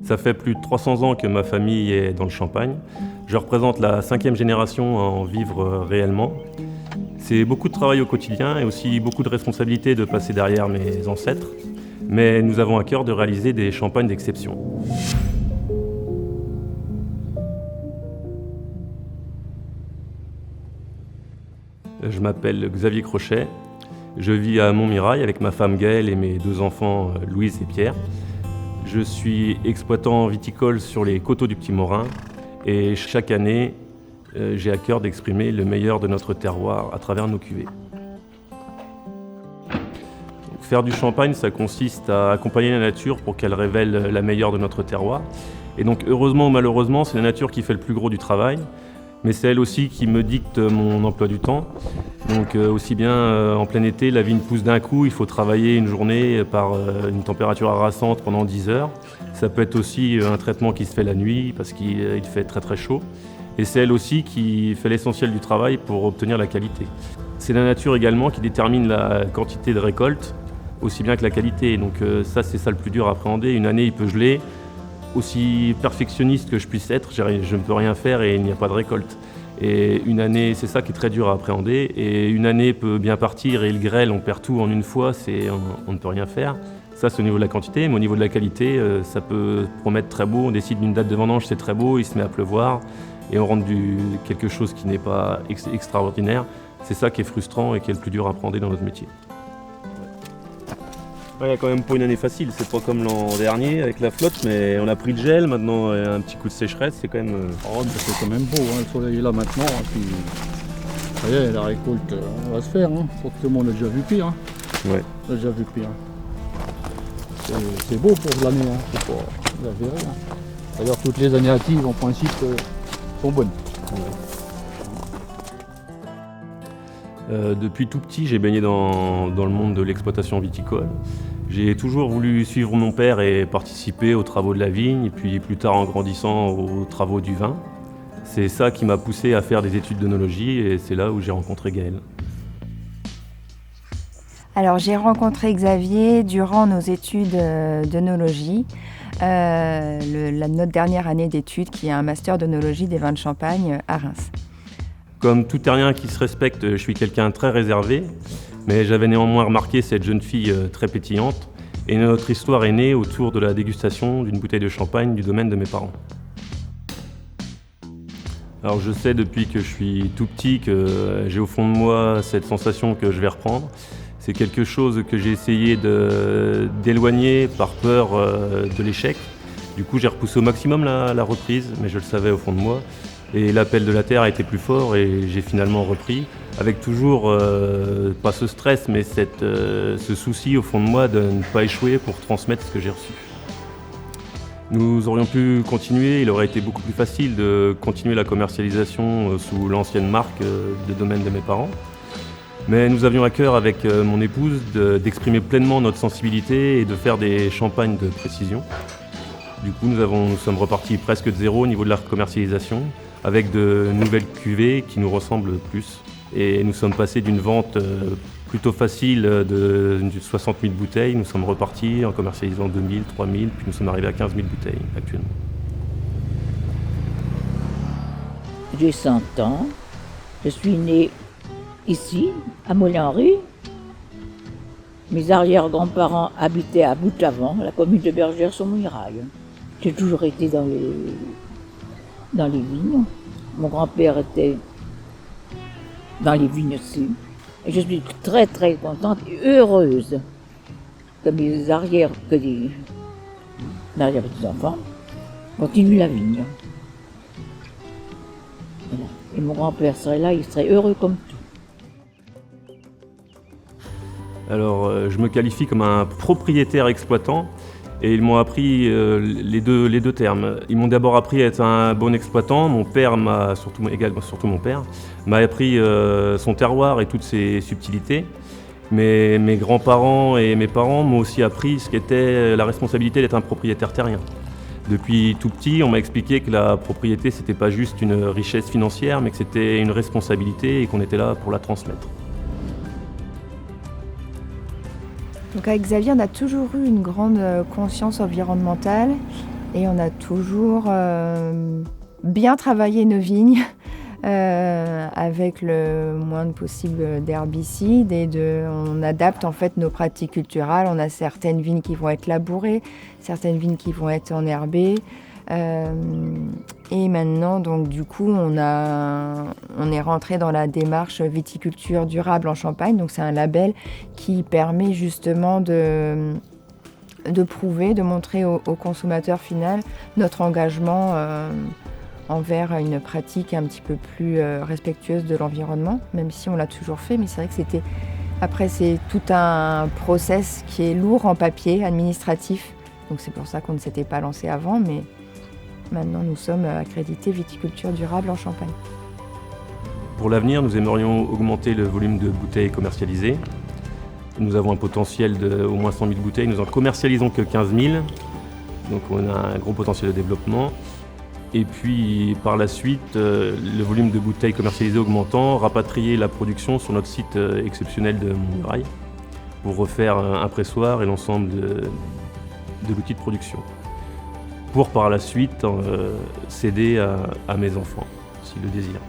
Ça fait plus de 300 ans que ma famille est dans le Champagne. Je représente la 5e génération à en vivre réellement. C'est beaucoup de travail au quotidien et aussi beaucoup de responsabilités de passer derrière mes ancêtres. Mais nous avons à cœur de réaliser des champagnes d'exception. Je m'appelle Xavier Crochet. Je vis à Montmirail avec ma femme Gaëlle et mes 2 enfants Louise et Pierre. Je suis exploitant viticole sur les coteaux du Petit Morin et chaque année, j'ai à cœur d'exprimer le meilleur de notre terroir à travers nos cuvées. Donc, faire du champagne, ça consiste à accompagner la nature pour qu'elle révèle la meilleure de notre terroir. Et donc heureusement ou malheureusement, c'est la nature qui fait le plus gros du travail. Mais c'est elle aussi qui me dicte mon emploi du temps. Donc aussi bien en plein été, la vigne pousse d'un coup, il faut travailler une journée par une température harassante pendant 10 heures. Ça peut être aussi un traitement qui se fait la nuit parce qu'il fait très très chaud. Et c'est elle aussi qui fait l'essentiel du travail pour obtenir la qualité. C'est la nature également qui détermine la quantité de récolte, aussi bien que la qualité. Donc ça, c'est ça le plus dur à appréhender. Une année, il peut geler. Aussi perfectionniste que je puisse être, je ne peux rien faire et il n'y a pas de récolte. Et une année, c'est ça qui est très dur à appréhender. Et une année peut bien partir et il grêle, on perd tout en une fois, on ne peut rien faire. Ça, c'est au niveau de la quantité, mais au niveau de la qualité, ça peut promettre très beau. On décide d'une date de vendange, c'est très beau, il se met à pleuvoir et on rentre quelque chose qui n'est pas extraordinaire. C'est ça qui est frustrant et qui est le plus dur à appréhender dans notre métier. Il n'y a quand même pas une année facile, c'est pas comme l'an dernier avec la flotte, mais on a pris le gel, maintenant un petit coup de sécheresse, c'est quand même... Oh, mais c'est quand même beau, hein, le soleil est là maintenant, et puis ça y est, la récolte va se faire, hein. Pour tout le monde a déjà vu pire. Hein. Ouais. On a déjà vu pire. C'est beau pour l'année, hein. C'est pas exagéré. Hein. D'ailleurs, toutes les années actives, en principe, sont bonnes. Depuis tout petit, j'ai baigné dans le monde de l'exploitation viticole. J'ai toujours voulu suivre mon père et participer aux travaux de la vigne, et puis plus tard en grandissant aux travaux du vin. C'est ça qui m'a poussé à faire des études d'œnologie et c'est là où j'ai rencontré Gaëlle. Alors j'ai rencontré Xavier durant nos études d'œnologie, notre dernière année d'études qui est un master d'œnologie des vins de Champagne à Reims. Comme tout terrien qui se respecte, je suis quelqu'un de très réservé, mais j'avais néanmoins remarqué cette jeune fille très pétillante et notre histoire est née autour de la dégustation d'une bouteille de champagne du domaine de mes parents. Alors je sais depuis que je suis tout petit que j'ai au fond de moi cette sensation que je vais reprendre. C'est quelque chose que j'ai essayé d'éloigner par peur de l'échec. Du coup j'ai repoussé au maximum la reprise, mais je le savais au fond de moi. Et l'appel de la terre a été plus fort et j'ai finalement repris, avec toujours, pas ce stress, mais ce souci au fond de moi de ne pas échouer pour transmettre ce que j'ai reçu. Nous aurions pu continuer, il aurait été beaucoup plus facile de continuer la commercialisation sous l'ancienne marque de domaine de mes parents. Mais nous avions à cœur avec mon épouse d'exprimer pleinement notre sensibilité et de faire des champagnes de précision. Du coup, nous sommes repartis presque de zéro au niveau de la commercialisation, avec de nouvelles cuvées qui nous ressemblent plus. Et nous sommes passés d'une vente plutôt facile de 60 000 bouteilles, nous sommes repartis en commercialisant 2 000, 3 000, puis nous sommes arrivés à 15 000 bouteilles actuellement. J'ai 100 ans, je suis née ici, à Moulin-Henry. Mes arrière-grands-parents habitaient à Boutavant, la commune de Bergère-sur-Montmirail. J'ai toujours été dans les vignes. Mon grand-père était dans les vignes aussi. Et je suis très très contente et heureuse que mes arrière-petits-enfants continuent la vigne. Voilà. Et mon grand-père serait là, il serait heureux comme tout. Alors, je me qualifie comme un propriétaire exploitant et ils m'ont appris les deux termes. Ils m'ont d'abord appris à être un bon exploitant. Mon père surtout mon père, m'a appris son terroir et toutes ses subtilités. Mais mes grands-parents et mes parents m'ont aussi appris ce qu'était la responsabilité d'être un propriétaire terrien. Depuis tout petit, on m'a expliqué que la propriété, c'était pas juste une richesse financière, mais que c'était une responsabilité et qu'on était là pour la transmettre. Donc avec Xavier, on a toujours eu une grande conscience environnementale et on a toujours bien travaillé nos vignes avec le moins possible d'herbicides on adapte en fait nos pratiques culturales. On a certaines vignes qui vont être labourées, certaines vignes qui vont être enherbées. Et maintenant, donc du coup, on est rentré dans la démarche viticulture durable en Champagne. Donc c'est un label qui permet justement de prouver, de montrer au consommateur final notre engagement envers une pratique un petit peu plus respectueuse de l'environnement, même si on l'a toujours fait. Mais c'est vrai que après, c'est tout un process qui est lourd en papier, administratif. Donc c'est pour ça qu'on ne s'était pas lancé avant, mais maintenant nous sommes accrédités viticulture durable en Champagne. Pour l'avenir, nous aimerions augmenter le volume de bouteilles commercialisées. Nous avons un potentiel d'au moins 100 000 bouteilles, nous en commercialisons que 15 000, donc on a un gros potentiel de développement. Et puis par la suite, le volume de bouteilles commercialisées augmentant, rapatrier la production sur notre site exceptionnel de Montmirail pour refaire un pressoir et l'ensemble de l'outil de production. Pour par la suite céder à mes enfants, s'ils le désirent.